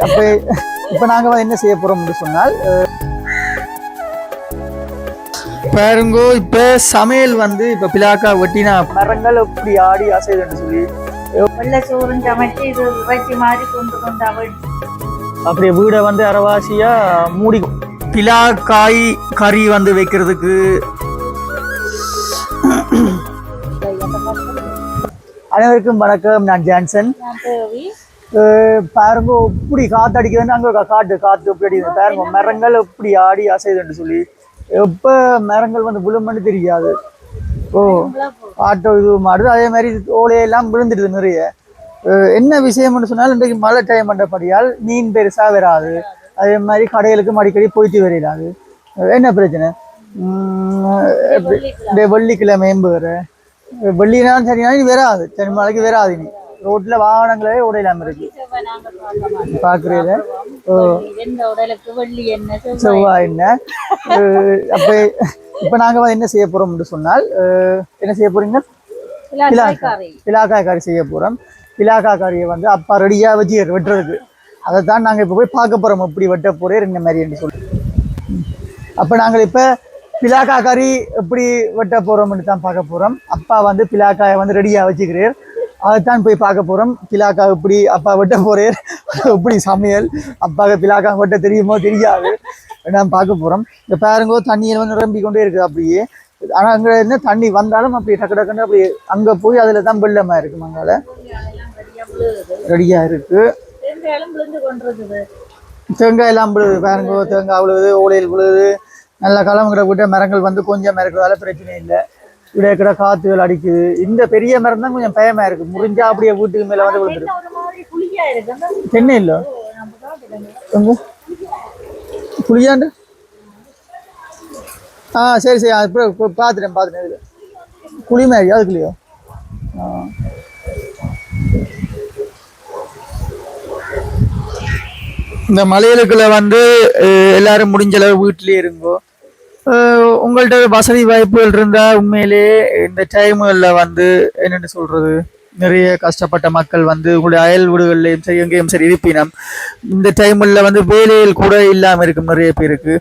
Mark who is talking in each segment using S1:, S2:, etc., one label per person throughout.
S1: அப்ப இப்ப நாங்க என்ன செய்ய போறோம்னு சொன்னால் பாருங்கோ இப்ப சமையல் வந்து இப்ப பிளாக்கா வெட்டினா மரங்கள் எப்படி ஆடி அசைதுன்னு சொல்லி
S2: வெள்ளை சோறும் சமைச்சு இது இறைச்சி மாதிரி கொண்டு
S1: அப்படியே வீடை வந்து அரவாசியா மூடி பிலாக்காய் கறி வந்து வைக்கிறதுக்கு. அனைவருக்கும் வணக்கம், நான் ஜான்சன். பாருங்க எப்படி காத்து அடிக்குதுன்னு அங்க காட்டு எப்படி அடிக்குது பாருங்க, மரங்கள் எப்படி ஆடி அசைதுன்னு சொல்லி எப்ப மரங்கள் வந்து விழும்புன்னு தெரியாது. ஓ ஆட்டோ இது மாடுது, அதே மாதிரி ஓலையெல்லாம் விழுந்துடுது நிறைய. என்ன விஷயம்னு சொன்னால் இன்றைக்கு மழை டைம் பண்ணபடியால் மீன் பெருசா வராது, அதே மாதிரி கடைகளுக்கும் அடிக்கடி போயிட்டு வராது. என்ன பிரச்சனை, வெள்ளிக்கிழமையும் வேற வெள்ளினாலும் சரினா வராது, சரி மழைக்கு வராது. நீ ரோட்ல வாகனங்களே உடையிலாம இருக்கு பாக்குறீங்க. செவ்வாய் என்ன அப்ப இப்ப நாங்க என்ன செய்ய போறோம்னு சொன்னால் என்ன செய்ய போறீங்க, பிலாக்காய் கறி செய்ய போறோம். பிலாக்காய் கறியை வந்து அப்பா ரெடியா வச்சு வெட்டுறதுக்கு, அதைத்தான் நாங்க இப்ப போய் பார்க்க போறோம் எப்படி வெட்ட போறேன் என்ன மாதிரி என்று சொல்லி. அப்ப நாங்கள் இப்ப பிலாக்காய் கறி எப்படி வெட்ட போறோம்னு தான் பார்க்க போறோம். அப்பா வந்து பிலாக்காயை வந்து ரெடியா வச்சுக்கிறேன், அதைத்தான் போய் பார்க்க போறோம். பிலாக்கா எப்படி அப்பா வெட்ட போறேன், எப்படி சமையல், அப்பாவுக்கு பிலாக்கா வெட்ட தெரியுமோ தெரியாது, நான் பார்க்க போறோம். இந்த பாருங்கோ தண்ணியை வந்து நிரம்பி கொண்டே இருக்குது அப்படியே. ஆனா அங்க என்ன தண்ணி வந்தாலும் அப்படி டக்கு டக்குன்னு அப்படி அங்க போய் அதுல தான் வெள்ளமா இருக்கு, மங்கால ரெடியா இருக்கு. தேங்காய் எல்லாம் விழுது பாருங்கோ, தேங்காய் விழுது, ஓலையில் விழுது, நல்ல கிழங்குற விட்ட மரங்கள் வந்து கொஞ்சம் இருக்கிறதால பிரச்சனை இல்லை. விட காத்துகள் அடிக்குது. இந்த பெரிய மரம் தான் கொஞ்சம் பயமா இருக்கு, முறிஞ்சா அப்படியே வீட்டுக்கு மேல வந்து விழுந்துருக்கு. தென்னை இல்ல புளியாண்டு. சரி சரி, பார்த்துட்டேன் இது புளி மாதிரி அதுக்குலையோ. இந்த மலைகளுக்குள்ள வந்து எல்லாரும் முடிஞ்ச அளவு வீட்டிலே இருங்கோ. உங்கள்ட்ட வசதி வாய்ப்புகள் இருந்தா உண்மையிலேயே இந்த டைம்ல வந்து என்னென்னு சொல்றது, நிறைய கஷ்டப்பட்ட மக்கள் வந்து உங்களுடைய அயல் வீடுகள்லையும் சரி எங்கேயும் சரி இருப்பினம். இந்த டைம்ல வந்து வேலையில் கூட இல்லாமல் இருக்கும் நிறைய பேருக்கு.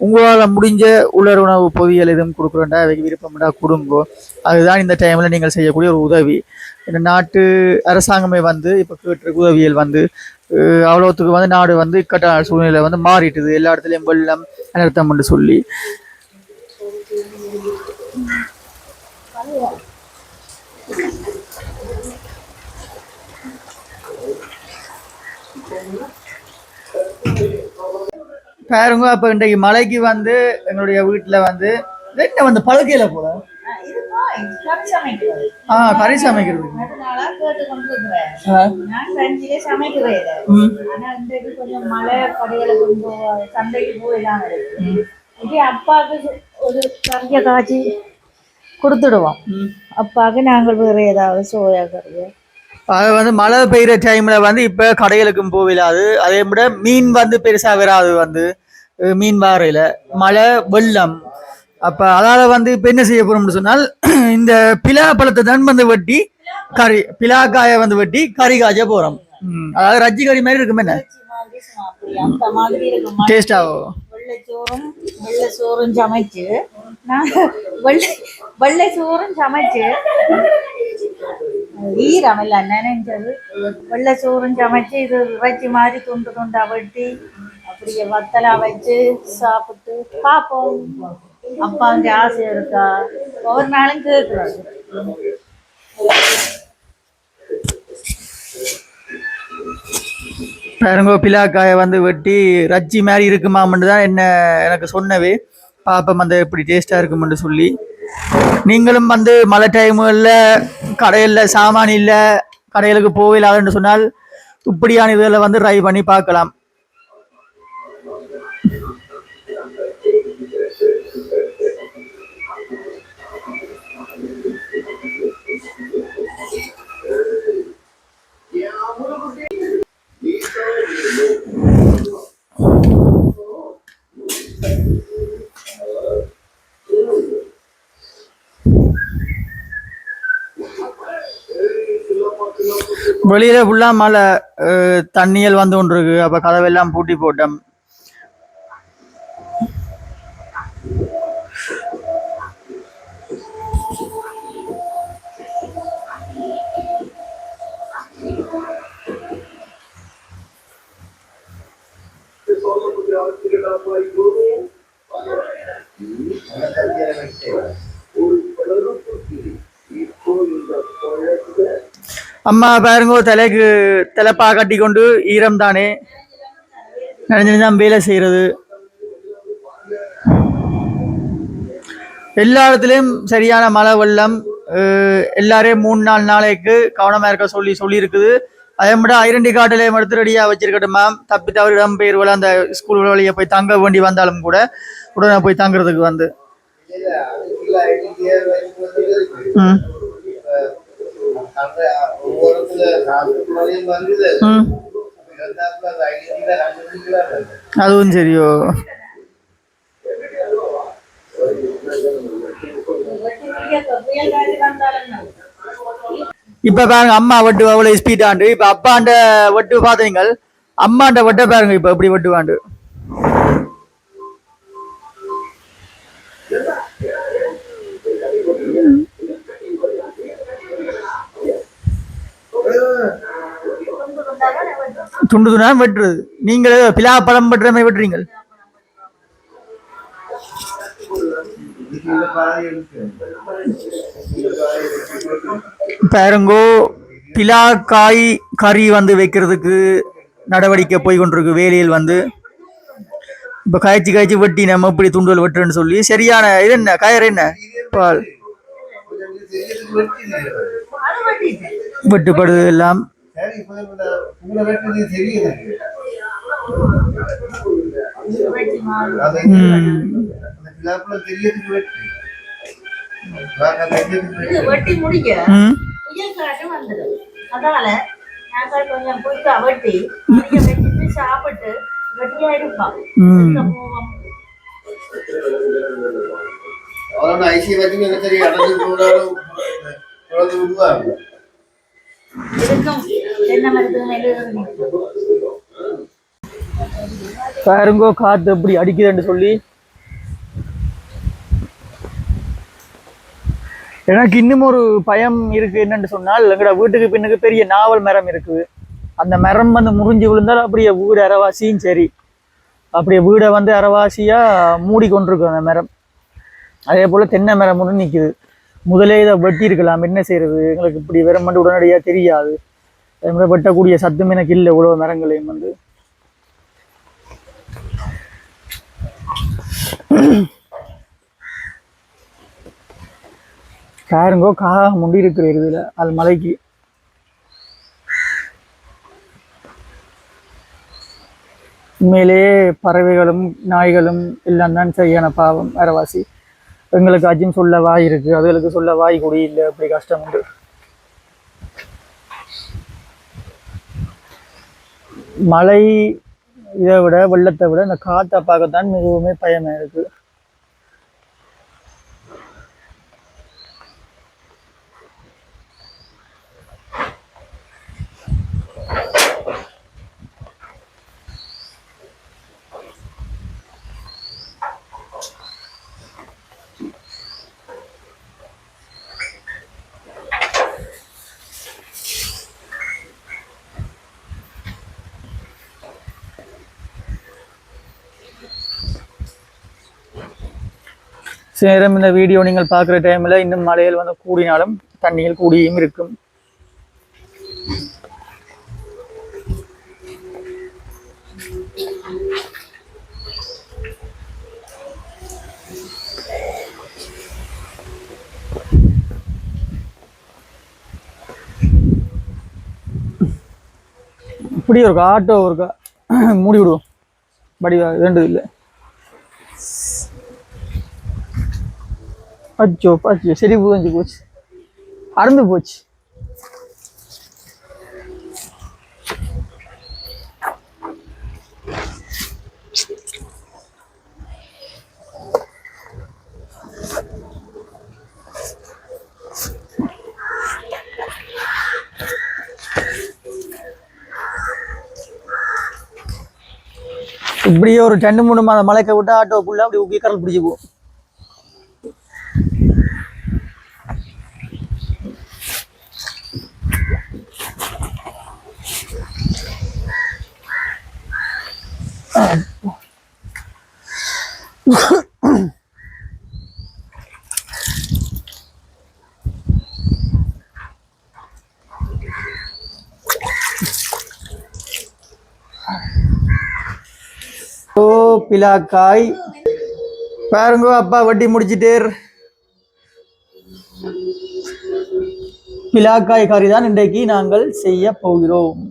S1: உங்களால் முடிஞ்ச உலர் உணவு பொதியல் எதுவும் கொடுக்குறோண்டா, அவைக்கு விருப்பம்டா கொடுங்கோ. அதுதான் இந்த டைம்ல நீங்கள் செய்யக்கூடிய ஒரு உதவி. இந்த நாட்டு அரசாங்கமே வந்து இப்போ கேட்டிருக்க உதவியல் வந்து அவ்வளோத்துக்கு வந்து நாடு வந்து இக்கட்டான சூழ்நிலை வந்து மாறிட்டுது, எல்லா இடத்துலையும் வெள்ளம் அனர்த்தம்னு சொல்லி. பாருங்க அப்ப இன்றைக்கு மலைக்கு வந்து எங்களுடைய வீட்டுல வந்து என்ன வந்து பழக்கையில போல கறி சமைக்கிறது
S2: அப்பாவுக்கு ஒரு கறியை காய்ச்சி கொடுத்துடுவோம். அப்பாவுக்கு நாங்கள் வேற ஏதாவது சோயா கறியை.
S1: அது வந்து மழை பெய்யுற டைம்ல வந்து இப்ப கடைகளுக்கும் போவிடாது, அதே விட மீன் வந்து பெருசா வராது, வந்து மீன் வாரையில மழை வெள்ளம். அப்ப அதனால வந்து இப்ப என்ன செய்ய போறோம்னு சொன்னால் இந்த பிலா பழத்தை தான் வந்து வெட்டி கறி, பிலாக்காயை வந்து வெட்டி கறி காய்ச்ச போறோம். அதாவது ரஜ்ஜி கறி மாதிரி இருக்கும். என்ன டேஸ்டாகும்.
S2: வெள்ளை சோறும் சமைச்சு வெள்ளை சோறும் சமைச்சு ஈரமில்ல நினைஞ்சது. வெள்ளை சோறும் சமைச்சு இது இறைச்சி மாதிரி துண்டா வெட்டி அப்படியே வத்தலா வச்சு சாப்பிட்டு பார்ப்போம். அப்பா அங்கே ஆசை இருக்கா ஒவ்வொரு நாளும் கேட்குறாரு.
S1: பாருங்கோ பிலாக்காயை வந்து வெட்டி ரஜ்ஜி மாதிரி இருக்குமான்னு தான் என்ன எனக்கு சொன்னவே. பாப்பம் அந்த எப்படி டேஸ்டா இருக்குமென்று சொல்லி. நீங்களும் வந்து மழை டைமுகளில் கடையில் சாமான் இல்லை, கடைகளுக்கு போகலாதுன்னு சொன்னால் இப்படியான இதில் வந்து ட்ரை பண்ணி பார்க்கலாம். வெளியில ஃபுல்லா மழை, தண்ணியல் வந்து கொண்டு இருக்கு. அப்ப கதவெல்லாம் பூட்டி போட்டோம். அம்மா பாருங்க, தலைக்கு தலைப்பா கட்டி கொண்டு ஈரம் தானே நினைஞ்சுதான் வேலை செய்யறது. எல்லா இடத்துலயும் சரியான மழை வெள்ளம். எல்லாரையும் 3-4 நாளைக்கு கவனமா இருக்க சொல்லி இருக்குது. அதே மட்டும் ஐடென்டி கார்டுல எடுத்து ரெடியா வச்சிருக்கட்டும் மேம். தப்பி தவறு இடம்பெயர்வுல அந்த ஸ்கூல் வழியை போய் தங்க வேண்டி வந்தாலும் கூட உடனே போய் தங்குறதுக்கு வந்து அதுவும் சரியோ. இப்ப பாருங்க, அம்மா வெட்டு அவ்வளவு ஸ்பீடாண்டு. இப்ப அப்பாண்ட வெட்டு பாத்தீங்க, அம்மாண்ட வெட்ட பாருங்க இப்ப எப்படி வெட்டுவாண்டு. துண்டு துண்டா வெட்டுறது. நீங்களே பிலா பழம் வெட்டுற மாதிரி வெட்டுறீங்க. பாருங்கோ, பிலாக்காய் கறி வந்து வைக்கிறதுக்கு நடவடிக்கை போய் கொண்டிருக்கு. வேலையில் வந்து இப்ப காய்ச்சி வெட்டி நம்ம இப்படி துண்டுகள் வெட்டுறேன்னு சொல்லி சரியான இது என்ன கயிறு என்ன பால் வெட்டுப்படுது எல்லாம்.
S2: வெட்டி முடிக்க புயல் காட்டும் வந்துடும். அதனால நாங்கள் கொஞ்சம் புதுக்கா வெட்டி வச்சுட்டு சாப்பிட்டு வெட்டியா இருப்போம்.
S1: பாருங்கோ காத்து எப்படி அடிக்குதுன்னு சொல்லி. எனக்கு இன்னும் ஒரு பயம் இருக்கு. என்னன்னு சொன்னால், எங்கட வீட்டுக்கு பின்னுக்கு பெரிய நாவல் மரம் இருக்குது. அந்த மரம் வந்து முறிஞ்சு விழுந்தால் அப்படியே வீடு அரைவாசியும் சரி, அப்படியே வீடை வந்து அரைவாசியா மூடி கொண்டிருக்கு அந்த மரம். அதே போல தென்னை மரம் ஒன்று நிற்குது. முதலே இதை வெட்டி இருக்கலாம், என்ன செய்யறது, எங்களுக்கு இப்படி வெறும் உடனடியாக தெரியாது. அதே மாதிரி வெட்டக்கூடிய சத்தம் எனக்கு இல்லை. இவ்வளவு மரங்களையும் வந்து பாருங்கோ காக முண்டி இருக்கிற இதுல அது மலைக்கு. உண்மையிலேயே பறவைகளும் நாய்களும் எல்லாம் தான் சரியான பாவம். அரைவாசி எங்களுக்கு ஆச்சும் சொல்ல வாய் இருக்கு, அதுகளுக்கு சொல்ல வாய் கூட இல்லை. அப்படி கஷ்டம் உண்டு. மழை இதை விட வெள்ளத்தை விட இந்த காற்றை பார்க்கத்தான் மிகவுமே பயமா இருக்கு. சேரம் இந்த வீடியோ நீங்கள் பார்க்குற டைமில் இன்னும் மழையில் வந்து கூடினாலும் தண்ணியில் கூடியும் இருக்கும். இப்படி ஒரு ஆட்டோ இருக்கா, மூடி விடுவோம். படிவா வேண்டது இல்லை. அச்சோ அச்சோ, சரி புரிஞ்சு போச்சு, அறந்து போச்சு. இப்படியே ஒரு 2-3 மாதம் மழைக்க விட்டு ஆட்டோ ஃபுல்லாக அப்படி ஊக்கி கரல் பிடிச்சி போகும். ஓ பிலாக்காய் பாருங்க, அப்பா வட்டி முடிச்சிட்டேர். பிலாக்காய் கறி தான் இன்றைக்கு நாங்கள் செய்ய போகிறோம்.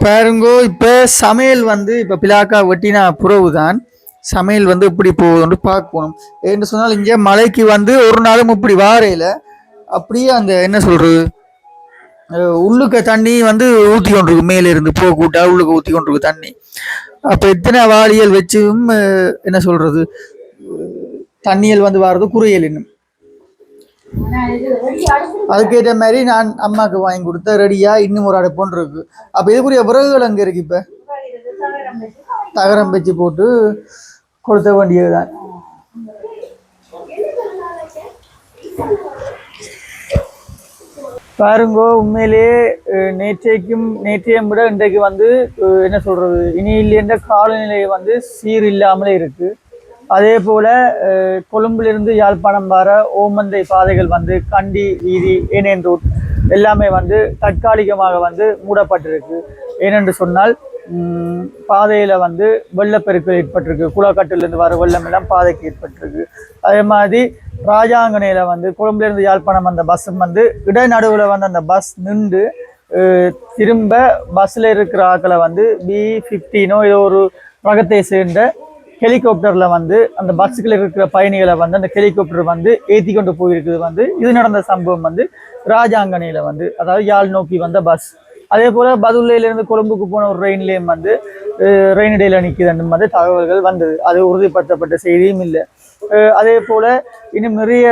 S1: பாருங்கோ, இப்ப சமையல் வந்து இப்ப பிலாக்காய் வெட்டினா புறவு தான் சமையல் வந்து இப்படி போகுதுன்னு பார்க்கணும். என்று சொன்னால் இங்கே மழைக்கு வந்து ஒரு நாளும் இப்படி வாரையில அப்படியே அந்த என்ன சொல்றது உள்ளுக்க தண்ணி வந்து ஊற்றி கொண்டிருக்கு, மேலே இருந்து போக கூட்டா உள்ளுக்க ஊற்றி கொண்டிருக்கு தண்ணி. அப்போ எத்தனை வாளியல் வச்சும் என்ன சொல்றது தண்ணியல் வந்து வர்றது குறையல் இன்னும். அதுக்கேற்ற மாதிரி நான் அம்மாவுக்கு வாங்கி கொடுத்த ரெடியா இன்னும் ஒரு அடுப்பொன்று இருக்கு. அப்போ இதுக்குரிய விறகுகள் அங்கே இருக்கு. இப்போ தகரம் வச்சு போட்டு கொடுத்த வேண்டியதுதான். பாருங்கோ, உண்மையிலேயே நேற்றையும் விட இன்றைக்கு வந்து என்ன சொல்றது இனி இல்லைன்ற காலநிலை வந்து சீர் இல்லாமலே இருக்கு. அதே போல கொழும்பிலிருந்து யாழ்ப்பாணம் வர ஓமந்தை பாதைகள் வந்து கண்டி வீதி ஏனேன் ரோட் எல்லாமே வந்து தற்காலிகமாக வந்து மூடப்பட்டிருக்கு. ஏனென்று சொன்னால் பாதையில வந்து வெள்ளப்பெருக்கு ஏற்பட்டிருக்கு. குளக்கட்டிலிருந்து வர வெள்ளம் எல்லாம் பாதைக்கு ஏற்பட்டிருக்கு. அதே மாதிரி ராஜாங்கனையில வந்து கொழும்புலேருந்து யாழ்ப்பாணம் அந்த பஸ்ஸும் வந்து இடைநடுவில் வந்து அந்த பஸ் நின்று திரும்ப பஸ்ஸில் இருக்கிற ஆக்களை வந்து B-15 ஏதோ ஒரு ரகத்தை சேர்ந்த ஹெலிகாப்டர்ல வந்து அந்த பஸ்ஸுக்குள்ள இருக்கிற பயணிகளை வந்து அந்த ஹெலிகாப்டர் வந்து ஏற்றி கொண்டு போயிருக்குது. வந்து இது நடந்த சம்பவம் வந்து ராஜாங்கனையில வந்து, அதாவது யாழ் நோக்கி வந்த பஸ். அதே போல பதுளையிலிருந்து கொழும்புக்கு போன ஒரு ரெயின்லேயும் வந்து ரெயின் இடையில நிற்குதுன்னு வந்து தகவல்கள் வந்தது. அது உறுதிப்படுத்தப்பட்ட செய்தியும் இல்லை. அதே போல இன்னும் நிறைய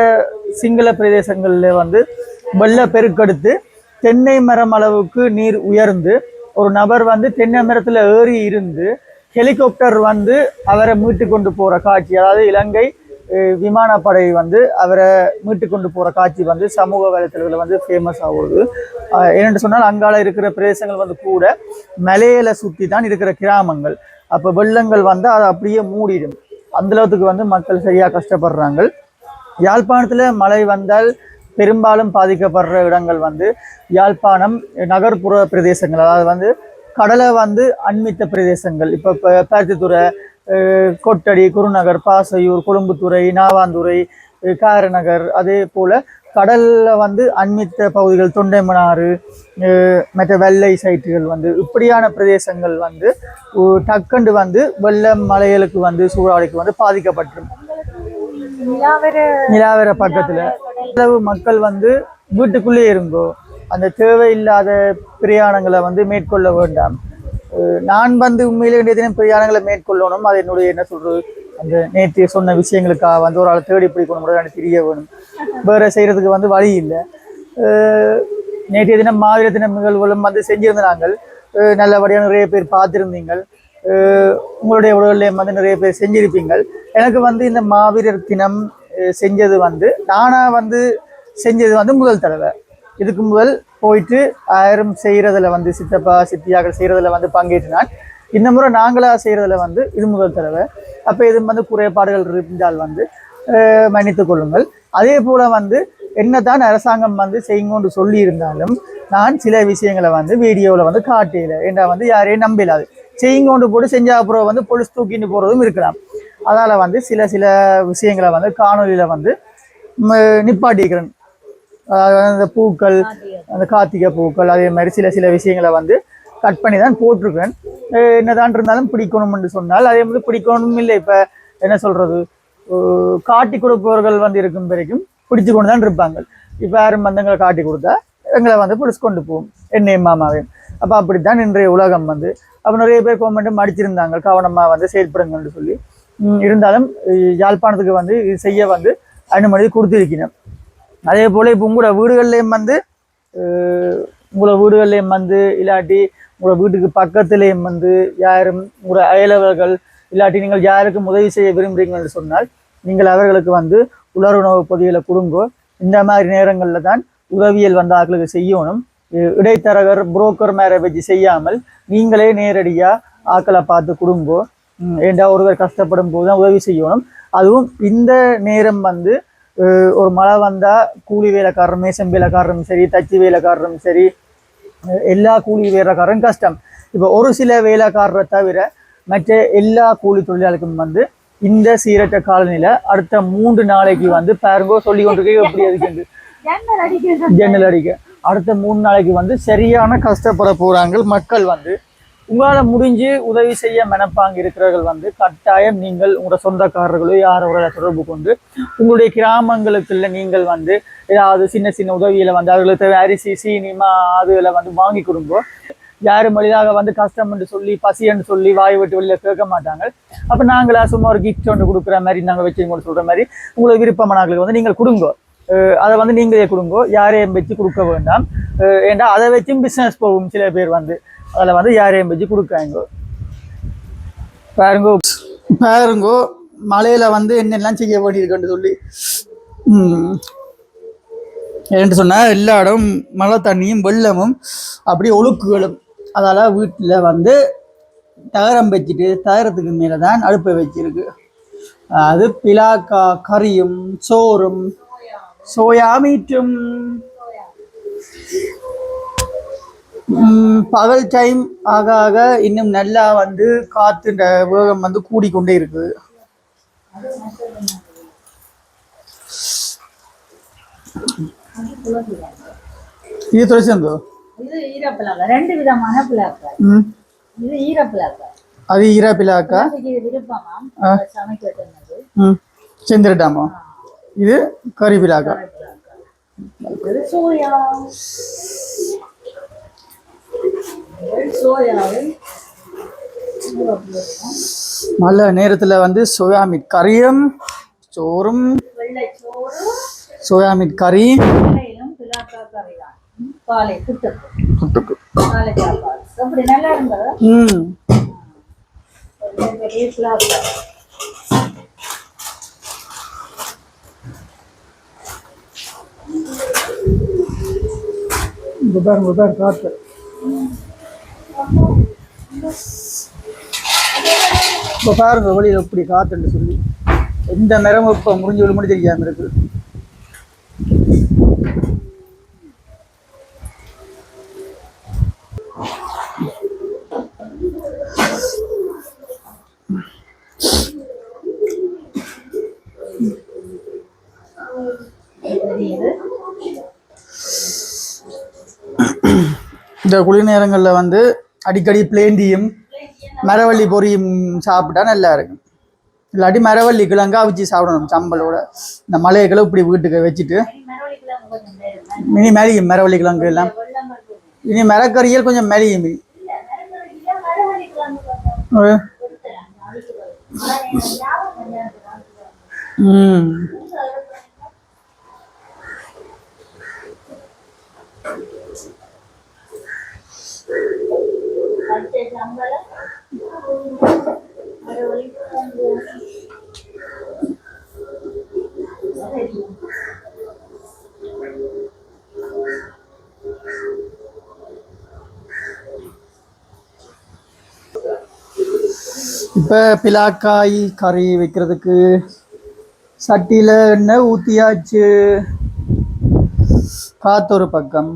S1: சிங்கள பிரதேசங்கள்ல வந்து வெள்ள பெருக்கெடுத்து தென்னை மரம் அளவுக்கு நீர் உயர்ந்து ஒரு நபர் வந்து தென்னை மரத்துல ஏறி இருந்து ஹெலிகாப்டர் வந்து அவரை மீட்டு கொண்டு போற காட்சி, அதாவது இலங்கை விமானப்படை வந்து அவரை மீட்டு கொண்டு போற காட்சி வந்து சமூக வலைத்தளங்களில் வந்து ஃபேமஸ் ஆகுது. ஏனென்று சொன்னால் அங்கால இருக்கிற பிரதேசங்கள் வந்து கூட மலையில சுற்றி தான் இருக்கிற கிராமங்கள். அப்போ வெள்ளங்கள் வந்து அதை அப்படியே மூடிடும். அந்த அளவுக்கு வந்து மக்கள் சரியா கஷ்டப்படுறாங்க. யாழ்ப்பாணத்துல மழை வந்தால் பெரும்பாலும் பாதிக்கப்படுற இடங்கள் வந்து யாழ்ப்பாணம் நகர்ப்புற பிரதேசங்கள், அதாவது வந்து கடலை வந்து அண்மித்த பிரதேசங்கள். இப்போ பருத்தித்துறை, கொட்டடி, குருநகர், பாசையூர், கொழும்புத்துறை, நாவாந்துறை, காரநகர், அதே போல கடல்ல வந்து அண்மித்த பகுதிகள் தொண்டைமனாறு, மற்ற வெள்ளை சைட்டுகள் வந்து இப்படியான பிரதேசங்கள் வந்து டக்கண்டு வந்து வெள்ளம் மலைகளுக்கு வந்து சூறாவளிக்கு வந்து பாதிக்கப்பட்டிருக்கும். நிலாவர பக்கத்துல அளவு மக்கள் வந்து வீட்டுக்குள்ளே இருங்கோ, அந்த தேவையில்லாத பிரயாணங்களை வந்து மேற்கொள்ள வேண்டாம். நான் வந்து உண்மையிலே வேண்டிய தினம் பிரயாணங்களை மேற்கொள்ளணும். அது என்னுடைய என்ன சொல்றது அந்த நேற்று சொன்ன விஷயங்களுக்காக வந்து ஒரு ஆள் தேடி பிடிக்கணும் எனக்கு தெரிய வேணும். வேற செய்யறதுக்கு வந்து வழி இல்லை. நேற்றைய தினம் மாவீர தின நிகழ்வுகளும் வந்து செஞ்சிருந்தாங்க. நல்லபடியாக நிறைய பேர் பார்த்துருந்தீங்கள். உங்களுடைய உடல்லையும் வந்து நிறைய பேர் செஞ்சிருப்பீங்கள். எனக்கு வந்து இந்த மாவீரர் தினம் செஞ்சது வந்து நானா வந்து செஞ்சது வந்து முதல் தடவை. இதுக்கு முதல் போயிட்டு 1000 செய்யறதுல வந்து சித்தப்பா சித்தியாக செய்யறதுல வந்து பங்கேற்றினான். இந்த முறை நாங்களா செய்யறதுல வந்து இது முதல் தடவை. அப்போ இது வந்து குறைபாடுகள் இருந்தால் வந்து மன்னித்துக் கொள்ளுங்கள். அதே போல வந்து என்னதான் அரசாங்கம் வந்து செய்யுங்கன்னு சொல்லி இருந்தாலும் நான் சில விஷயங்களை வந்து வீடியோவில் வந்து காட்டல. ஏன்னா வந்து யாரையும் நம்பலாது. செய்யுங்கொண்டு போட்டு செஞ்ச அப்புறம் வந்து பொலிஸ் தூக்கிட்டு போறதும் இருக்கலாம். அதால வந்து சில விஷயங்களை வந்து காணொலியில வந்து நிப்பாட்டிக்கிறேன். அந்த பூக்கள், அந்த கார்த்திகை பூக்கள், அதே மாதிரி சில விஷயங்களை வந்து கட் பண்ணி தான் போட்டிருக்கேன். என்னதான் இருந்தாலும் பிடிக்கணும்னு சொன்னால் அதே மாதிரி பிடிக்கணும் இல்லை. இப்போ என்ன சொல்றது காட்டி கொடுப்பவர்கள் வந்து இருக்கும் வரைக்கும் பிடிச்சு கொண்டு தான் இருப்பாங்க. இப்போ யாரும் வந்தங்களை காட்டி கொடுத்தா எங்களை வந்து பிடிச்சு கொண்டு போவோம், என்னையும் மாமாவையும். அப்போ அப்படித்தான் இன்றைய உலகம் வந்து. அப்போ நிறைய பேர் கவர்மெண்ட்டும் அடிச்சிருந்தாங்க கவனமாக வந்து செயல்படுங்கன்னு சொல்லி. இருந்தாலும் யாழ்ப்பாணத்துக்கு வந்து இது செய்ய வந்து அனுமதி கொடுத்திருக்கிறேன். அதே போல இப்போ உங்களோட வீடுகள்லையும் வந்து உங்களோட வீடுகள்லையும் வந்து இல்லாட்டி உங்களோட வீட்டுக்கு பக்கத்துலேயும் வந்து யாரும் உங்களோட அயலவர்கள் இல்லாட்டி நீங்கள் யாருக்கும் உதவி செய்ய விரும்புகிறீங்க என்று சொன்னால் நீங்கள் அவர்களுக்கு வந்து உலர் உணவு பொதிகளை கொடுங்கோ. இந்த மாதிரி நேரங்களில் தான் உதவியல் வந்து ஆக்களுக்கு செய்யணும். இடைத்தரகர் புரோக்கர் மேலே வச்சு செய்யாமல் நீங்களே நேரடியாக ஆக்களை பார்த்து கொடுங்கோ. ஏண்டா ஒருவர் கஷ்டப்படும் போது தான் உதவி செய்யணும். அதுவும் இந்த நேரம் வந்து ஒரு மழை வந்தால் கூலி வேலைக்காரரும் மேசம் வேலைக்காரரும் சரி, தச்சு வேலைக்காரரும் சரி, எல்லா கூலி வேலைக்காரரும் கஷ்டம். இப்போ ஒரு சில வேலைக்காரரை தவிர மற்ற எல்லா கூலி தொழிலாளருக்கும் வந்து இந்த சீரற்ற காலநிலை அடுத்த 3 நாளைக்கு வந்து பாருங்கோ சொல்லி கொண்டிருக்க எப்படி அதுக்கு ஜன்னல் அடிக்க அடுத்த 3 நாளைக்கு வந்து சரியான கஷ்டப்பட போறாங்க மக்கள். வந்து உங்களால் முடிஞ்சு உதவி செய்ய மனப்பாங்க இருக்கிறவர்கள் வந்து கட்டாயம் நீங்கள் உங்களோட சொந்தக்காரர்களோ யாரோட தொடர்பு கொண்டு உங்களுடைய கிராமங்களுக்குள்ள நீங்கள் வந்து ஏதாவது சின்ன சின்ன உதவியில வந்து அவர்களுக்கு அரிசி சீனிமா அதுகளை வந்து வாங்கி கொடுங்கோ. யாரும் எளிதாக வந்து கஷ்டம் என்று சொல்லி பசின்னு சொல்லி வாய் விட்டு வெளியில கேட்க மாட்டாங்க. அப்போ நாங்களா சும்மா ஒரு கிஃப்ட் ஒன்று கொடுக்குற மாதிரி நாங்கள் வச்சு சொல்ற மாதிரி உங்களுக்கு விருப்பமானவர்களுக்கு வந்து நீங்கள் கொடுங்கோ. அதை வந்து நீங்களே கொடுங்கோ, யாரையும் வச்சு கொடுக்க வேண்டாம். ஏண்டா அதை வச்சும் பிஸ்னஸ் போகும். சில பேர் வந்து அதில் வந்து யாரையும் வச்சு கொடுக்காங்க. பாருங்கோ பாருங்கோ மலையில வந்து என்னெல்லாம் செய்ய வேண்டியிருக்குன்னு சொல்லி என்று சொன்னால் எல்லா இடம் மழை தண்ணியும் வெள்ளமும் அப்படியே ஒழுக்குகளும். அதால் வீட்டில் வந்து தகரம் வச்சுட்டு தகரத்துக்கு மேலே தான் அடுப்பை வச்சிருக்கு. அது பிலாக்கா கறியும் சோறும் சோயா மீட்டும். பகல் டைம் ஆக ஆக இன்னும் நல்லா வந்து காற்றுன்ற வேகம் வந்து கூடிக்கொண்டே இருக்குது. இது தொலைச்சந்தோ
S2: இது ஈரப்பிலாக்கா, 2 விதமான பிளாக்கா. இது ஈரப்பிலாக்கா,
S1: அது ஈரப்பிலாக்கா.
S2: இது விருப்பமாம் சமைக்கிறது
S1: செஞ்சிரட்டாமா. இது கறி பிலாக்கா.
S2: இது சோயா.
S1: நல்ல நேரத்தில் வந்து சோயா மீட் கறியும் சோறும் சோயா மீட் கறி
S2: அப்படி நல்லா இருந்தது.
S1: காத்து இப்போ பாருங்க வெளியில் எப்படி காத்துன்னு சொல்லி எந்த நேரமும் இப்போ முடிஞ்சு விழுமணி தெரியாமல் இருக்குது. இந்த குளிர் நேரங்களில் வந்து அடிக்கடி பிளேண்டியும் மரவள்ளி பொரியும் சாப்பிட்டா நல்லா இருக்கும். இல்லாட்டி மரவள்ளி கிழங்கா வச்சு சாப்பிடணும் சம்பளோட. இந்த மலைகளை இப்படி வீட்டுக்கு வச்சுட்டு இனி மெலியும் மரவள்ளி கிழங்கு எல்லாம். இனி மரக்கறியல் கொஞ்சம் மெலியும். இப்போ பிலாக்காய் கறி வைக்கிறதுக்கு சட்டியில் எண்ணெய் ஊற்றியாச்சு. காத்தொரு பக்கம்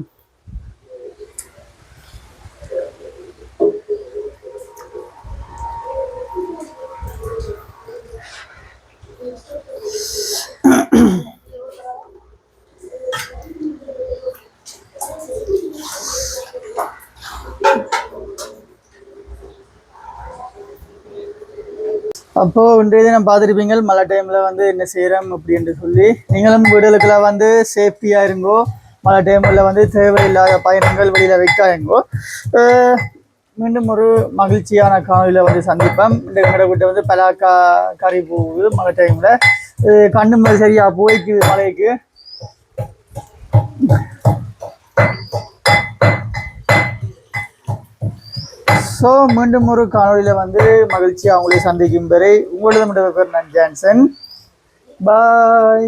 S1: அப்போது இன்றைய தினம் பார்த்துருப்பீங்க மழை டைமில் வந்து என்ன செய்கிறோம் அப்படின்ட்டு சொல்லி. நீங்களும் வீடுகளுக்கெல்லாம் வந்து சேஃப்டியாக இருங்கோ. மழை டைமில் வந்து தேவையில்லாத பயணங்கள் வெளியில் வைக்காயங்கோ. மீண்டும் ஒரு மகிழ்ச்சியான காணொலியில் வந்து சந்திப்போம். இந்த எங்களோட வீட்டை வந்து பலாக்கா கறி போகுது மழை டைமில். கண்ணு மாதிரி சரியாக போய்க்குது மழைக்கு. ஸோ மீண்டும் ஒரு காணொலியில் வந்து மகிழ்ச்சி அவங்களே சந்திக்கும் வரை உங்களிடம் பேர் நான் ஜான்சன் பாய்.